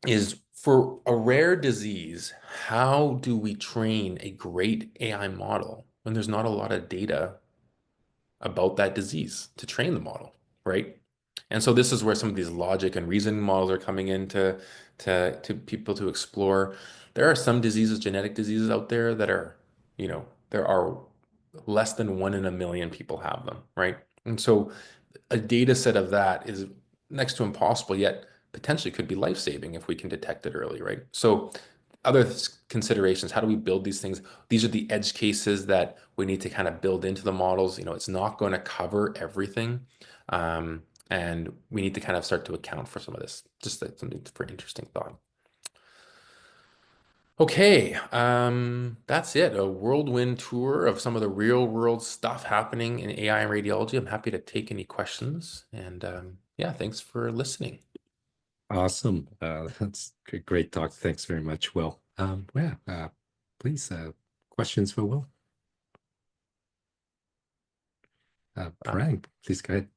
is for a rare disease, how do we train a great AI model when there's not a lot of data about that disease to train the model, right? And so this is where some of these logic and reasoning models are coming into to people to explore. There are some diseases, genetic diseases out there that are, you know, there are less than 1 in a million people have them, right? And so a data set of that is next to impossible, yet potentially could be life-saving if we can detect it early, right? So other considerations, how do we build these things? These are the edge cases that we need to kind of build into the models. You know, it's not going to cover everything. And we need to kind of start to account for some of this, just like something for interesting thought. Okay, that's it. A whirlwind tour of some of the real world stuff happening in AI and radiology. I'm happy to take any questions. And yeah, thanks for listening. Awesome. That's a great talk. Thanks very much, Will. Yeah, please, questions for Will? Parang, please go ahead.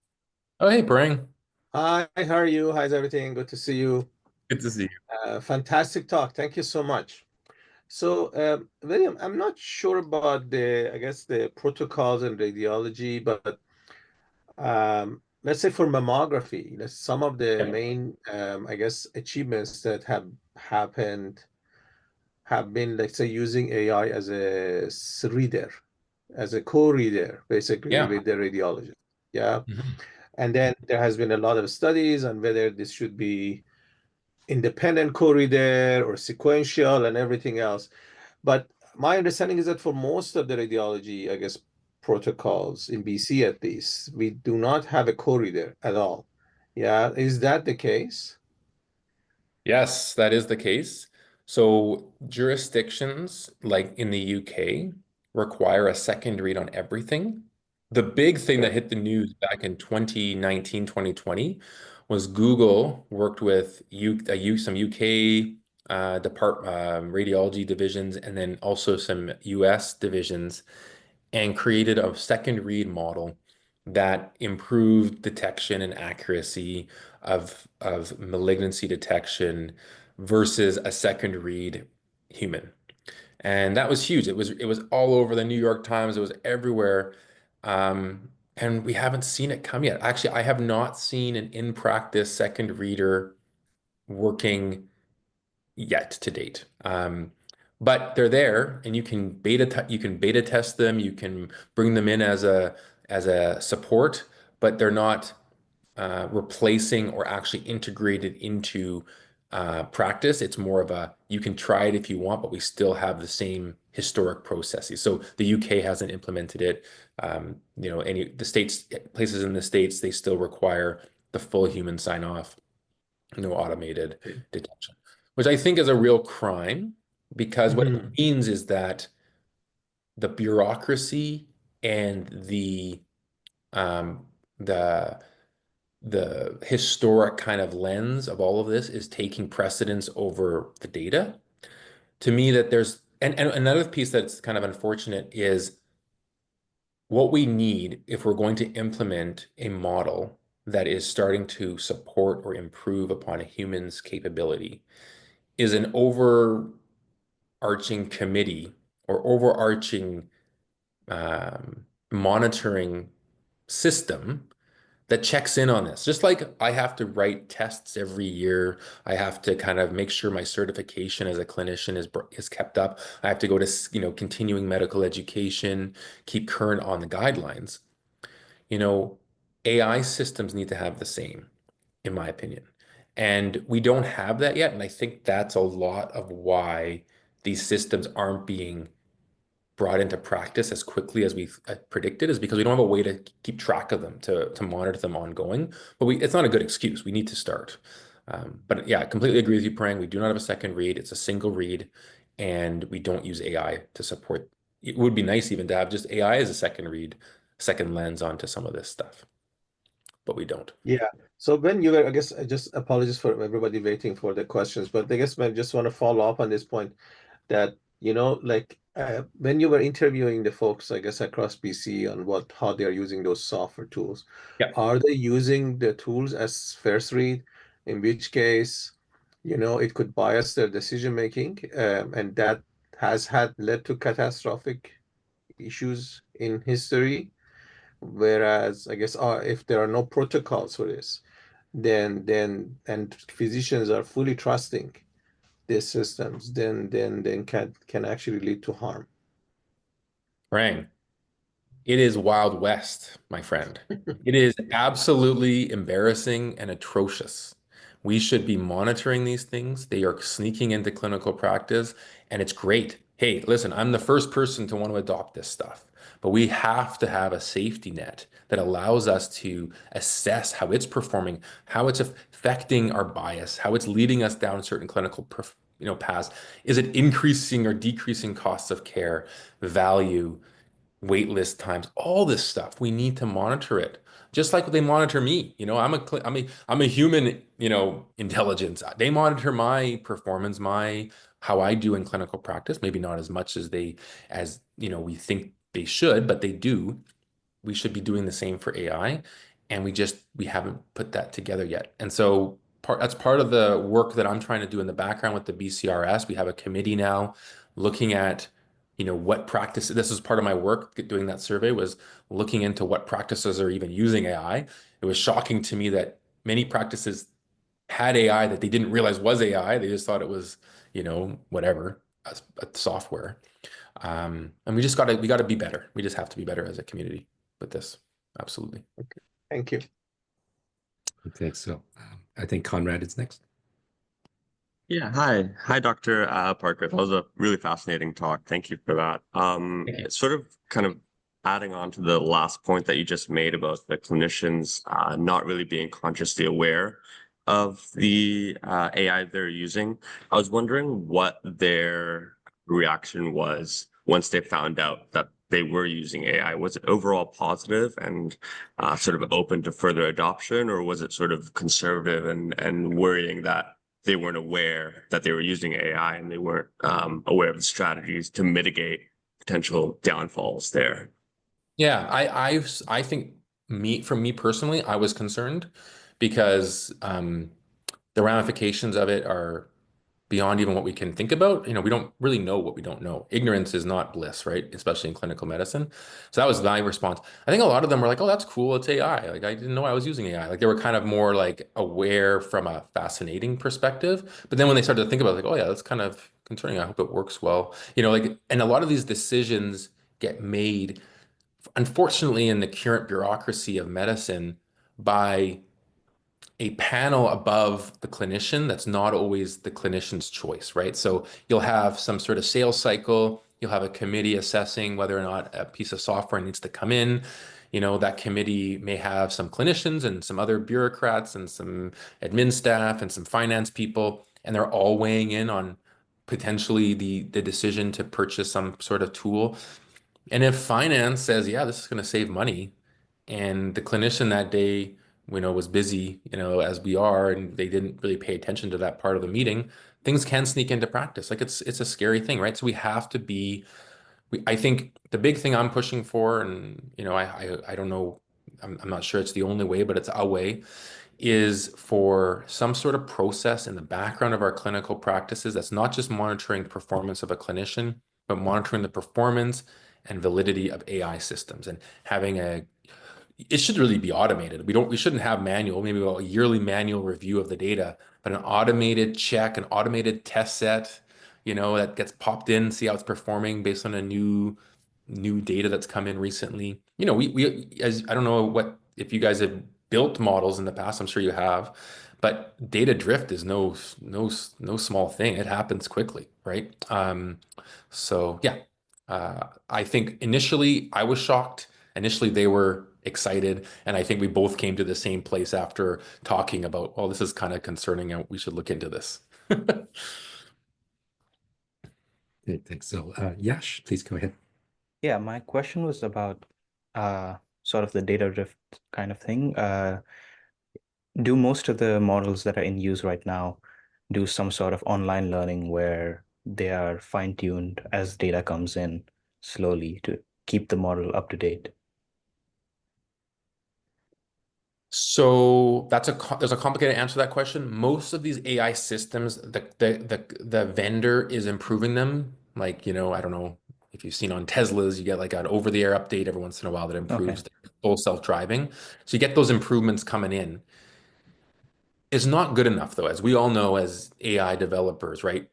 Oh, hey, Parang. Hi, how are you? How's everything? Good to see you. Good to see you. Fantastic talk. Thank you so much. So, William, I'm not sure about I guess, the protocols in radiology, but let's say for mammography, some of the main, I guess, achievements that have happened have been, let's say, using AI as a reader, as a co-reader, basically, with the radiologist. Yeah. And then there has been a lot of studies on whether this should be independent co-reader or sequential and everything else. But my understanding is that for most of the radiology, I guess, protocols in BC at least, we do not have a co-reader at all. Yeah, is that the case? Yes, that is the case. So jurisdictions like in the UK require a second read on everything. The big thing that hit the news back in 2019, 2020 was Google worked with some UK radiology divisions and then also some US divisions and created a second read model that improved detection and accuracy of malignancy detection versus a second read human. And that was huge. It was all over the New York Times. It was everywhere. And we haven't seen it come yet. Actually, I have not seen an in-practice second reader working yet to date. But they're there, and you can beta test them. You can bring them in as a support, but they're not replacing or actually integrated into practice. It's more of a you can try it if you want, but we still have the same historic processes. So the UK hasn't implemented it. You know, places in the States, they still require the full human sign off. no automated detection, which I think is a real crime, because what it means is that the bureaucracy and um, the the historic kind of lens of all of this is taking precedence over the data. To me, that there's and another piece that's kind of unfortunate is what we need if we're going to implement a model that is starting to support or improve upon a human's capability is an overarching committee or overarching monitoring system that checks in on this. Just like I have to write tests every year, I have to kind of make sure my certification as a clinician is kept up. I have to go to, continuing medical education, keep current on the guidelines. You know, AI systems need to have the same, in my opinion. And we don't have that yet. And I think that's a lot of why these systems aren't being brought into practice as quickly as we've predicted, is because we don't have a way to keep track of them, to monitor them ongoing. But it's not a good excuse. We need to start. But yeah, I completely agree with you, Prang. We do not have a second read. It's a single read, and we don't use AI to support. It would be nice even to have just AI as a second read, second lens onto some of this stuff, but we don't. Yeah. So when you were, I guess, I just apologize for everybody waiting for the questions, but I guess I just want to follow up on this point that, like when you were interviewing the folks, I guess, across BC on how they're using those software tools, Yeah. are they using the tools as first read, in which case, it could bias their decision making, and that has led to catastrophic issues in history. Whereas I guess if there are no protocols for this, and physicians are fully trusting these systems, then can actually lead to harm. Prang. It is Wild West, my friend. It is absolutely embarrassing and atrocious. We should be monitoring these things. They are sneaking into clinical practice, and it's great. Hey, listen, I'm the first person to want to adopt this stuff, but we have to have a safety net that allows us to assess how it's performing, how it's affecting our bias, how it's leading us down certain clinical paths. Is it increasing or decreasing costs of care, value, wait list times, all this stuff? We need to monitor it, just like they monitor me. I'm a human, intelligence. They monitor my performance, how I do in clinical practice. Maybe not as much as we think they should, but they do. We should be doing the same for AI, and we haven't put that together yet. And so that's part of the work that I'm trying to do in the background with the BCRS. We have a committee now looking at what practice. This is part of my work doing that survey, was looking into what practices are even using AI. It was shocking to me that many practices had AI that they didn't realize was AI. They just thought it was, whatever, a software. And we got to be better. We just have to be better as a community with this. Absolutely. Okay. Thank you. I think so. I think Conrad is next. Yeah, hi, Dr. Parker. That was a really fascinating talk. Thank you for that. Thank you. Sort of kind of adding on to the last point that you just made about the clinicians not really being consciously aware of the AI they're using. I was wondering what their reaction was once they found out that they were using AI. Was it overall positive and sort of open to further adoption, or was it sort of conservative and worrying that they weren't aware that they were using AI and they weren't aware of the strategies to mitigate potential downfalls there? Yeah, I think for me personally, I was concerned because the ramifications of it are beyond even what we can think about. We don't really know what we don't know. Ignorance is not bliss, right? Especially in clinical medicine. So that was my response. I think a lot of them were like, "Oh, that's cool. It's AI." Like, I didn't know I was using AI. Like, they were kind of more like aware from a fascinating perspective. But then when they started to think about it, like, "Oh yeah, that's kind of concerning. I hope it works well." And a lot of these decisions get made, unfortunately, in the current bureaucracy of medicine by a panel above the clinician that's not always the clinician's choice, right? So you'll have some sort of sales cycle, you'll have a committee assessing whether or not a piece of software needs to come in. You know, that committee may have some clinicians and some other bureaucrats and some admin staff and some finance people, and they're all weighing in on potentially the decision to purchase some sort of tool. And if finance says, yeah, this is going to save money, and the clinician that day, was busy, as we are, and they didn't really pay attention to that part of the meeting, things can sneak into practice. Like it's a scary thing, right? So we have to be, I think the big thing I'm pushing for, and I don't know, I'm not sure it's the only way, but it's a way, is for some sort of process in the background of our clinical practices that's not just monitoring the performance of a clinician, but monitoring the performance and validity of AI systems, and having it should really be automated. We shouldn't have manual, maybe a yearly manual review of the data, but an automated check, an automated test set, that gets popped in, see how it's performing based on a new data that's come in recently. As I don't know if you guys have built models in the past, I'm sure you have, but data drift is no small thing. It happens quickly, right? So yeah, I think initially I was shocked. Initially they were excited, and I think we both came to the same place after talking about, well, this is kind of concerning and we should look into this. Okay, thanks. So, Yash, please go ahead. Yeah, my question was about sort of the data drift kind of thing. Do most of the models that are in use right now do some sort of online learning where they are fine-tuned as data comes in slowly to keep the model up to date? So there's a complicated answer to that question. Most of these AI systems, the vendor is improving them. Like, I don't know if you've seen on Teslas, you get like an over-the-air update every once in a while that improves the full self-driving. So you get those improvements coming in. It's not good enough though, as we all know as AI developers, right?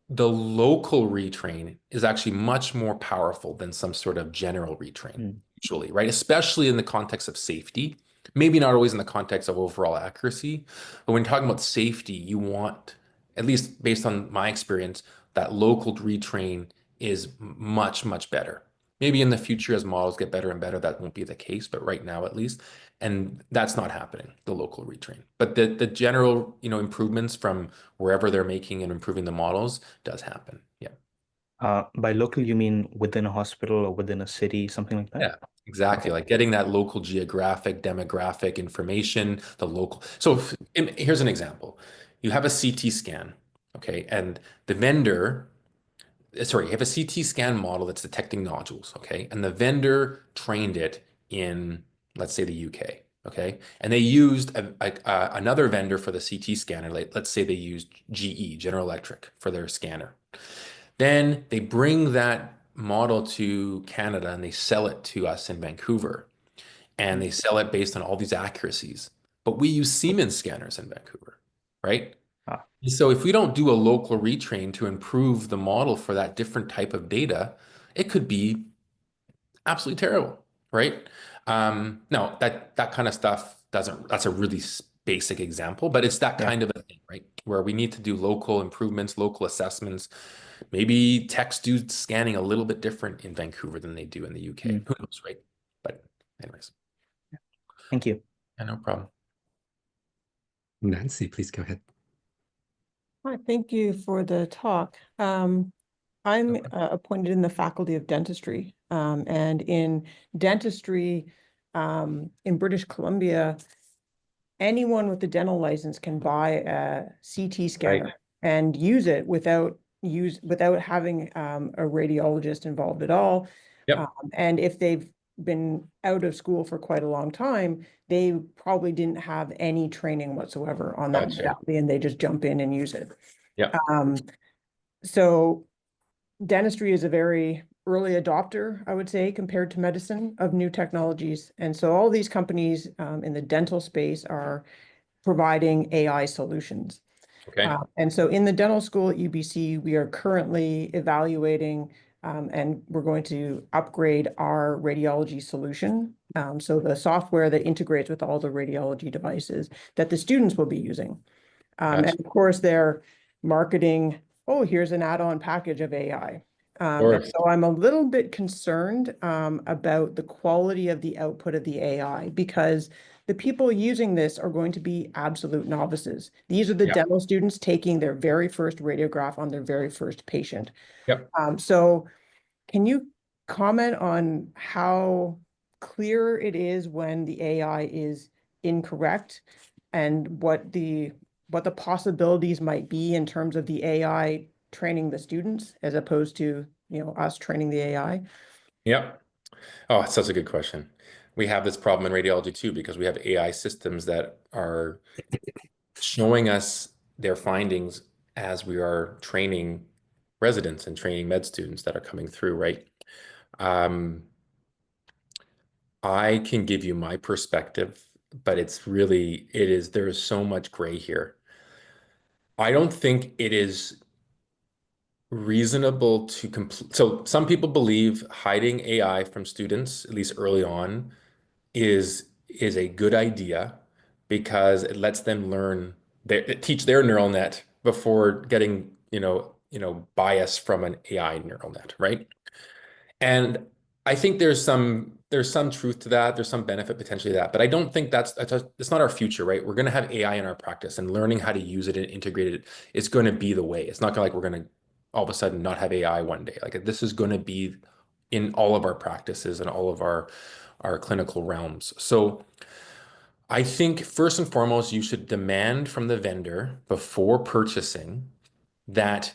The local retrain is actually much more powerful than some sort of general retrain, usually, right? Especially in the context of safety. Maybe not always in the context of overall accuracy, but when you're talking about safety, you want, at least based on my experience, that local retrain is much, much better. Maybe in the future, as models get better and better, that won't be the case, but right now at least, and that's not happening, the local retrain. But the general, improvements from wherever they're making and improving the models does happen. Yeah. By local, you mean within a hospital or within a city, something like that? Yeah, exactly. Like getting that local geographic, demographic information, the local. So here's an example. You have a CT scan, okay, and the vendor, sorry, you have a CT scan model that's detecting nodules, okay, and the vendor trained it in, let's say, the UK, okay, and they used another vendor for the CT scanner. Let's say they used GE, General Electric, for their scanner. Then they bring that model to Canada and they sell it to us in Vancouver. And they sell it based on all these accuracies. But we use Siemens scanners in Vancouver, right? So if we don't do a local retrain to improve the model for that different type of data, it could be absolutely terrible, right? No, that kind of stuff that's a really basic example, but it's that kind of a thing, right? Where we need to do local improvements, local assessments. Maybe techs do scanning a little bit different in Vancouver than they do in the UK. Who knows, right? But anyways. Thank you. Yeah, no problem. Nancy, please go ahead. Hi, thank you for the talk. I'm appointed in the Faculty of Dentistry, and in dentistry, in British Columbia, anyone with a dental license can buy a CT scanner and use it without having a radiologist involved at all. Yep. And if they've been out of school for quite a long time, they probably didn't have any training whatsoever on that modality, and they just jump in and use it. Yep. So dentistry is a very early adopter, I would say, compared to medicine, of new technologies. And so all these companies in the dental space are providing AI solutions. Okay. And so in the dental school at UBC, we are currently evaluating and we're going to upgrade our radiology solution. So the software that integrates with all the radiology devices that the students will be using. And of course, they're marketing, oh, here's an add-on package of AI. And so I'm a little bit concerned about the quality of the output of the AI, because the people using this are going to be absolute novices. These are the dental students taking their very first radiograph on their very first patient. Yep. So can you comment on how clear it is when the AI is incorrect, and what the possibilities might be in terms of the AI training the students as opposed to, us training the AI? Yep. Oh, it's such a good question. We have this problem in radiology too, because we have AI systems that are showing us their findings as we are training residents and training med students that are coming through, right? I can give you my perspective, but there is so much gray here. I don't think it is reasonable to so some people believe hiding AI from students, at least early on, is a good idea because it lets them teach their neural net before getting, bias from an AI neural net, right? And I think there's some truth to that. There's some benefit potentially to that, but I don't think it's not our future, right? We're going to have AI in our practice, and learning how to use it and integrate it is going to be the way. It's not going to we're going to all of a sudden not have AI one day. Like, this is going to be in all of our practices and all of our clinical realms. So I think first and foremost, you should demand from the vendor before purchasing that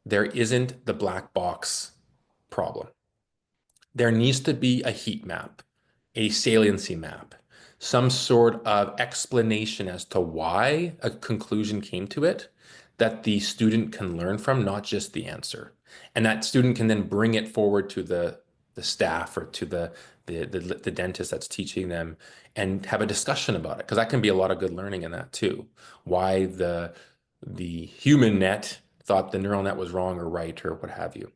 there isn't the black box problem. There needs to be a heat map, a saliency map, some sort of explanation as to why a conclusion came to it that the student can learn from, not just the answer. And that student can then bring it forward to the staff or to the dentist that's teaching them and have a discussion about it. Because that can be a lot of good learning in that too. Why the human net thought the neural net was wrong or right or what have you.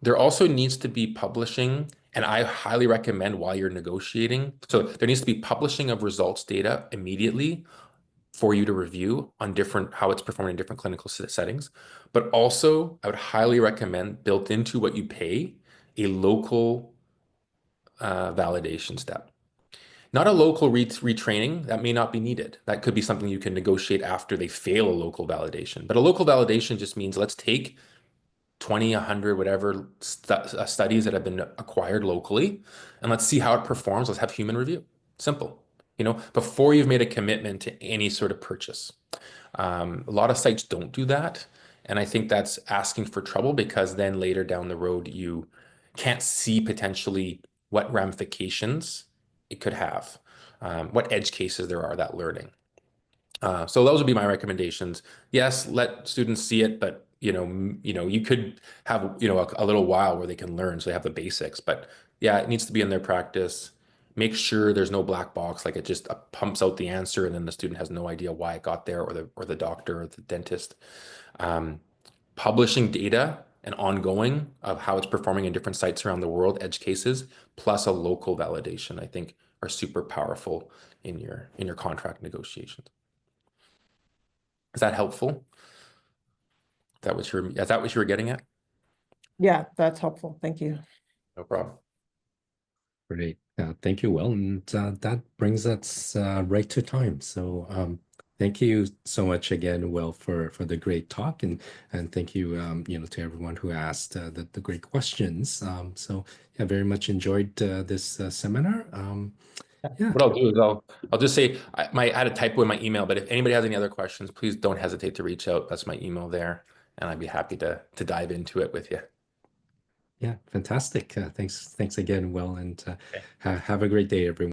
There also needs to be publishing, and I highly recommend while you're negotiating. So there needs to be publishing of results data immediately for you to review on how it's performing in different clinical settings. But also, I would highly recommend, built into what you pay, a local validation step. Not a local retraining, that may not be needed. That could be something you can negotiate after they fail a local validation. But a local validation just means let's take 20, 100, whatever studies that have been acquired locally, and let's see how it performs. Let's have human review. Simple, before you've made a commitment to any sort of purchase. A lot of sites don't do that. And I think that's asking for trouble, because then later down the road, you can't see potentially what ramifications it could have, what edge cases there are that learning. So those would be my recommendations. Yes, let students see it, but you could have a little while where they can learn, so they have the basics. But yeah, it needs to be in their practice. Make sure there's no black box, like it just pumps out the answer, and then the student has no idea why it got there, or the doctor or the dentist. Publishing data and ongoing of how it's performing in different sites around the world, edge cases, plus a local validation, I think are super powerful in your contract negotiations. Is that helpful? Is that what you were getting at? Yeah, that's helpful. Thank you. No problem. Great. Thank you, Will. And that brings us right to time. So thank you so much again, Will, for the great talk, and thank you, to everyone who asked the great questions. So yeah, very much enjoyed this seminar. Yeah. What I'll do is I'll just say I had a typo in my email, but if anybody has any other questions, please don't hesitate to reach out. That's my email there, and I'd be happy to dive into it with you. Yeah, fantastic. Thanks again, Will, and have a great day, everyone.